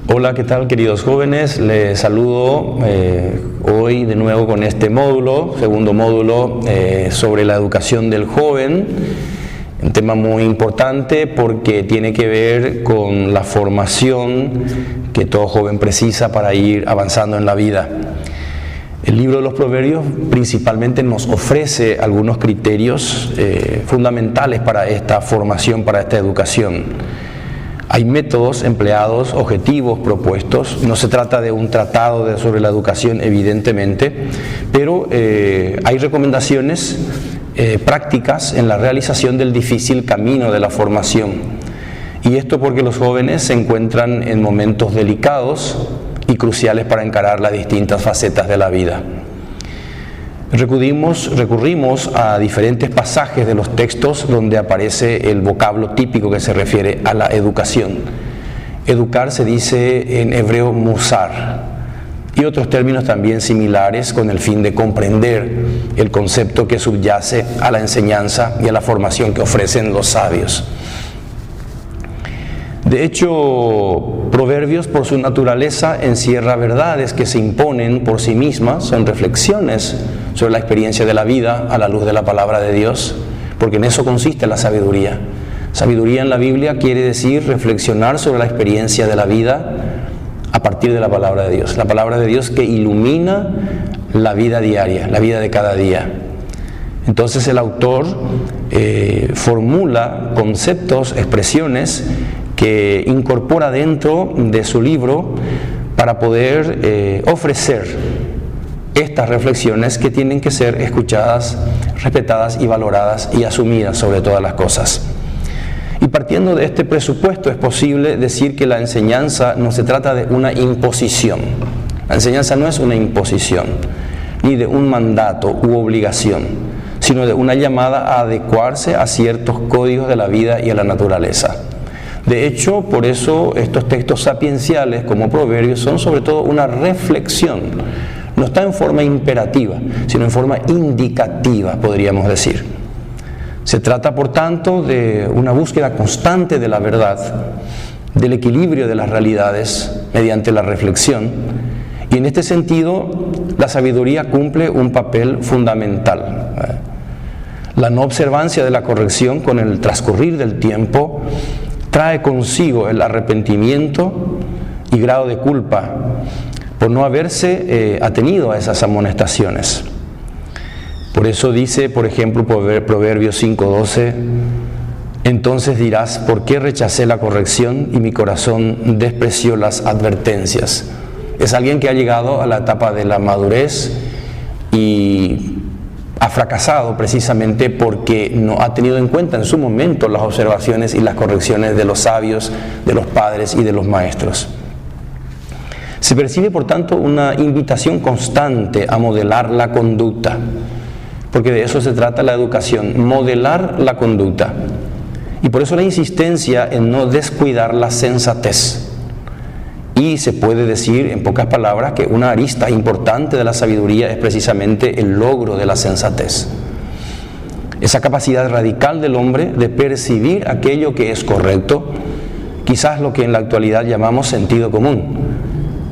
Hola, ¿qué tal, queridos jóvenes? Les saludo hoy de nuevo con este módulo, segundo módulo sobre la educación del joven. Un tema muy importante porque tiene que ver con la formación que todo joven precisa para ir avanzando en la vida. El libro de los Proverbios principalmente nos ofrece algunos criterios fundamentales para esta formación, para esta educación. Hay métodos empleados, objetivos propuestos. No se trata de un tratado sobre la educación, evidentemente, pero hay recomendaciones prácticas en la realización del difícil camino de la formación. Y esto porque los jóvenes se encuentran en momentos delicados y cruciales para encarar las distintas facetas de la vida. Recurrimos a diferentes pasajes de los textos donde aparece el vocablo típico que se refiere a la educación. Educar se dice en hebreo musar, y otros términos también similares con el fin de comprender el concepto que subyace a la enseñanza y a la formación que ofrecen los sabios. De hecho, Proverbios por su naturaleza encierra verdades que se imponen por sí mismas, son reflexiones sobre la experiencia de la vida a la luz de la palabra de Dios, porque en eso consiste la sabiduría. Sabiduría en la Biblia quiere decir reflexionar sobre la experiencia de la vida a partir de la palabra de Dios. La palabra de Dios que ilumina la vida diaria, la vida de cada día. Entonces el autor formula conceptos, expresiones que incorpora dentro de su libro para poder ofrecer estas reflexiones que tienen que ser escuchadas, respetadas y valoradas y asumidas sobre todas las cosas. Y partiendo de este presupuesto es posible decir que la enseñanza no se trata de una imposición. La enseñanza no es una imposición, ni de un mandato u obligación, sino de una llamada a adecuarse a ciertos códigos de la vida y a la naturaleza. De hecho, por eso estos textos sapienciales como Proverbios son sobre todo una reflexión. No está en forma imperativa, sino en forma indicativa, podríamos decir. Se trata, por tanto, de una búsqueda constante de la verdad, del equilibrio de las realidades mediante la reflexión. Y en este sentido, la sabiduría cumple un papel fundamental. La no observancia de la corrección con el transcurrir del tiempo trae consigo el arrepentimiento y grado de culpa por no haberse atenido a esas amonestaciones. Por eso dice, por ejemplo, Proverbios 5:12, entonces dirás, ¿por qué rechacé la corrección y mi corazón despreció las advertencias? Es alguien que ha llegado a la etapa de la madurez y ha fracasado precisamente porque no ha tenido en cuenta en su momento las observaciones y las correcciones de los sabios, de los padres y de los maestros. Se percibe, por tanto, una invitación constante a modelar la conducta, porque de eso se trata la educación, modelar la conducta. Y por eso la insistencia en no descuidar la sensatez. Y se puede decir, en pocas palabras, que una arista importante de la sabiduría es precisamente el logro de la sensatez. Esa capacidad radical del hombre de percibir aquello que es correcto, quizás lo que en la actualidad llamamos sentido común.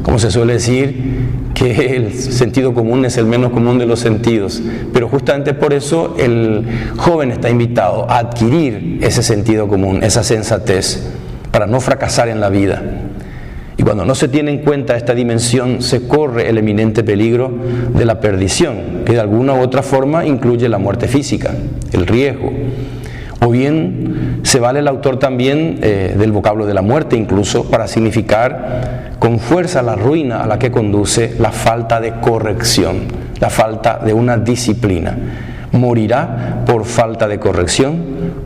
Como se suele decir, que el sentido común es el menos común de los sentidos. Pero justamente por eso el joven está invitado a adquirir ese sentido común, esa sensatez, para no fracasar en la vida. Y cuando no se tiene en cuenta esta dimensión, se corre el eminente peligro de la perdición, que de alguna u otra forma incluye la muerte física, el riesgo. O bien se vale el autor también del vocablo de la muerte incluso para significar con fuerza la ruina a la que conduce la falta de corrección, la falta de una disciplina. Morirá por falta de corrección,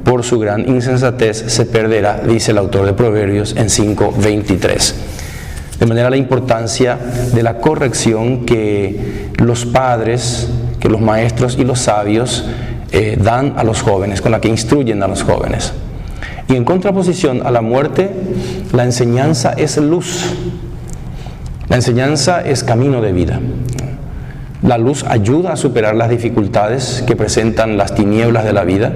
por su gran insensatez se perderá, dice el autor de Proverbios en 5:23. De manera la importancia de la corrección que los padres, que los maestros y los sabios dan a los jóvenes, con la que instruyen a los jóvenes. Y en contraposición a la muerte, la enseñanza es luz. La enseñanza es camino de vida. La luz ayuda a superar las dificultades que presentan las tinieblas de la vida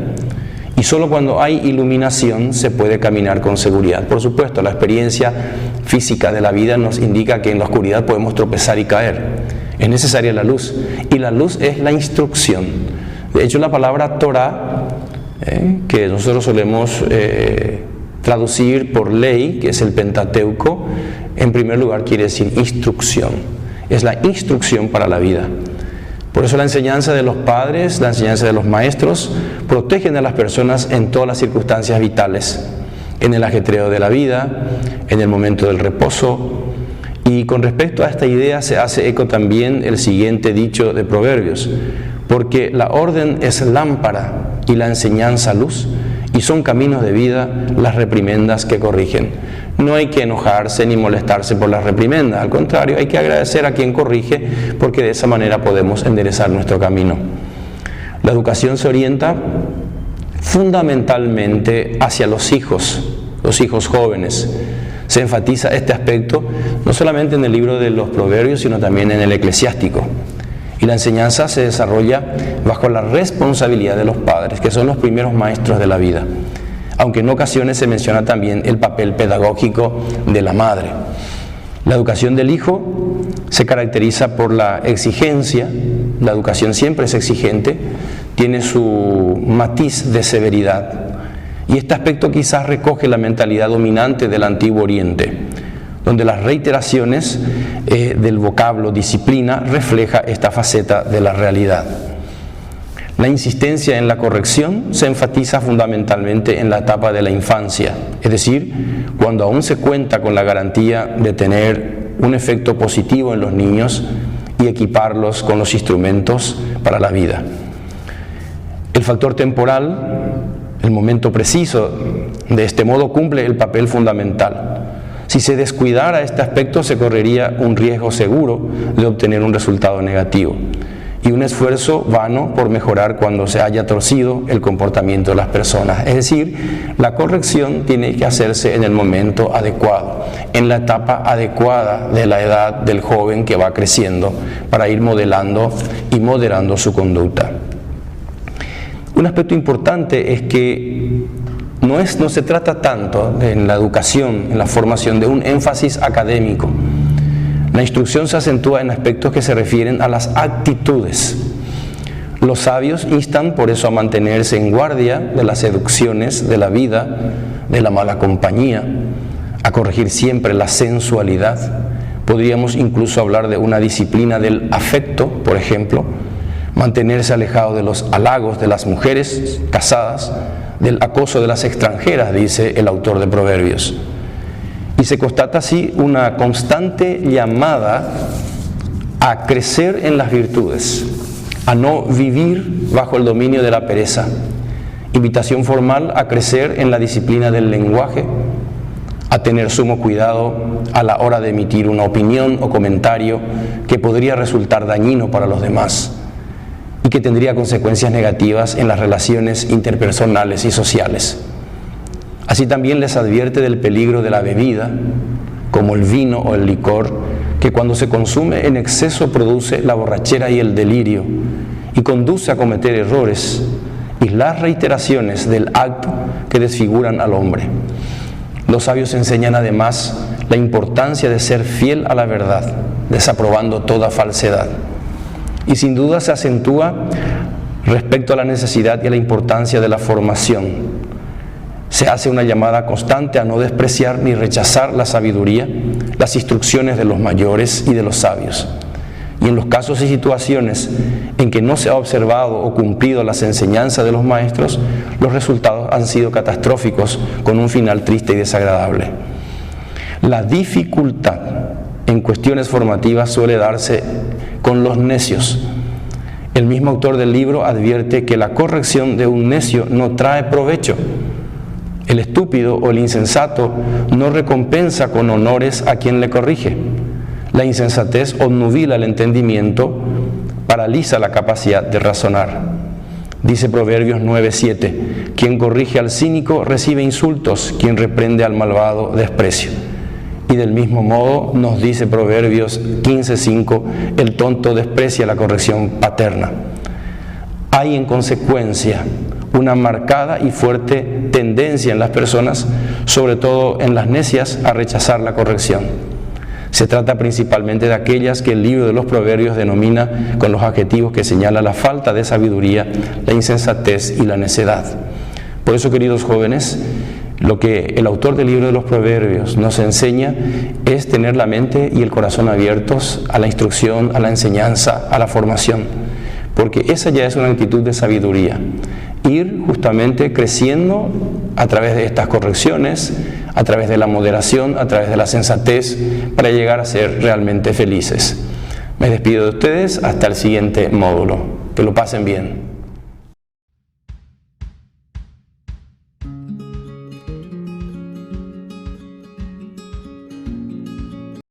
y Y solo cuando hay iluminación se puede caminar con seguridad. Por supuesto, la experiencia física de la vida nos indica que en la oscuridad podemos tropezar y caer. Es necesaria la luz. Y la luz es la instrucción. De hecho, la palabra Torah, que nosotros solemos traducir por ley, que es el Pentateuco, en primer lugar quiere decir instrucción. Es la instrucción para la vida. Por eso la enseñanza de los padres, la enseñanza de los maestros, protegen a las personas en todas las circunstancias vitales, en el ajetreo de la vida, en el momento del reposo. Y con respecto a esta idea se hace eco también el siguiente dicho de Proverbios: porque la orden es lámpara y la enseñanza luz, y son caminos de vida las reprimendas que corrigen. No hay que enojarse ni molestarse por las reprimendas, al contrario, hay que agradecer a quien corrige, porque de esa manera podemos enderezar nuestro camino. La educación se orienta fundamentalmente hacia los hijos jóvenes. Se enfatiza este aspecto no solamente en el libro de los Proverbios, sino también en el Eclesiástico. Y la enseñanza se desarrolla bajo la responsabilidad de los padres, que son los primeros maestros de la vida. Aunque en ocasiones se menciona también el papel pedagógico de la madre. La educación del hijo se caracteriza por la exigencia. La educación siempre es exigente, tiene su matiz de severidad. Y este aspecto quizás recoge la mentalidad dominante del Antiguo Oriente, donde las reiteraciones del vocablo disciplina refleja esta faceta de la realidad. La insistencia en la corrección se enfatiza fundamentalmente en la etapa de la infancia, es decir, cuando aún se cuenta con la garantía de tener un efecto positivo en los niños y equiparlos con los instrumentos para la vida. El factor temporal, el momento preciso, de este modo cumple el papel fundamental. Si se descuidara este aspecto, se correría un riesgo seguro de obtener un resultado negativo y un esfuerzo vano por mejorar cuando se haya torcido el comportamiento de las personas. Es decir, la corrección tiene que hacerse en el momento adecuado, en la etapa adecuada de la edad del joven que va creciendo, para ir modelando y moderando su conducta. Un aspecto importante es que no se trata tanto en la educación, en la formación, de un énfasis académico. La instrucción se acentúa en aspectos que se refieren a las actitudes. Los sabios instan por eso a mantenerse en guardia de las seducciones de la vida, de la mala compañía, a corregir siempre la sensualidad. Podríamos incluso hablar de una disciplina del afecto, por ejemplo, mantenerse alejado de los halagos de las mujeres casadas, del acoso de las extranjeras, dice el autor de Proverbios. Y se constata así una constante llamada a crecer en las virtudes, a no vivir bajo el dominio de la pereza. Invitación formal a crecer en la disciplina del lenguaje, a tener sumo cuidado a la hora de emitir una opinión o comentario que podría resultar dañino para los demás y que tendría consecuencias negativas en las relaciones interpersonales y sociales. Así también les advierte del peligro de la bebida, como el vino o el licor, que cuando se consume en exceso produce la borrachera y el delirio, y conduce a cometer errores y las reiteraciones del acto que desfiguran al hombre. Los sabios enseñan además la importancia de ser fiel a la verdad, desaprobando toda falsedad. Y sin duda se acentúa respecto a la necesidad y a la importancia de la formación. Se hace una llamada constante a no despreciar ni rechazar la sabiduría, las instrucciones de los mayores y de los sabios. Y en los casos y situaciones en que no se ha observado o cumplido las enseñanzas de los maestros, los resultados han sido catastróficos, con un final triste y desagradable. La dificultad en cuestiones formativas suele darse con los necios. El mismo autor del libro advierte que la corrección de un necio no trae provecho. El estúpido o el insensato no recompensa con honores a quien le corrige. La insensatez obnubila el entendimiento, paraliza la capacidad de razonar. Dice Proverbios 9:7, quien corrige al cínico recibe insultos, quien reprende al malvado desprecio. Y del mismo modo nos dice Proverbios 15:5, el tonto desprecia la corrección paterna. Hay en consecuencia una marcada y fuerte tendencia en las personas, sobre todo en las necias, a rechazar la corrección. Se trata principalmente de aquellas que el libro de los Proverbios denomina con los adjetivos que señala la falta de sabiduría, la insensatez y la necedad. Por eso, queridos jóvenes, lo que el autor del libro de los Proverbios nos enseña es tener la mente y el corazón abiertos a la instrucción, a la enseñanza, a la formación, porque esa ya es una actitud de sabiduría. Ir justamente creciendo a través de estas correcciones, a través de la moderación, a través de la sensatez, para llegar a ser realmente felices. Me despido de ustedes hasta el siguiente módulo. Que lo pasen bien.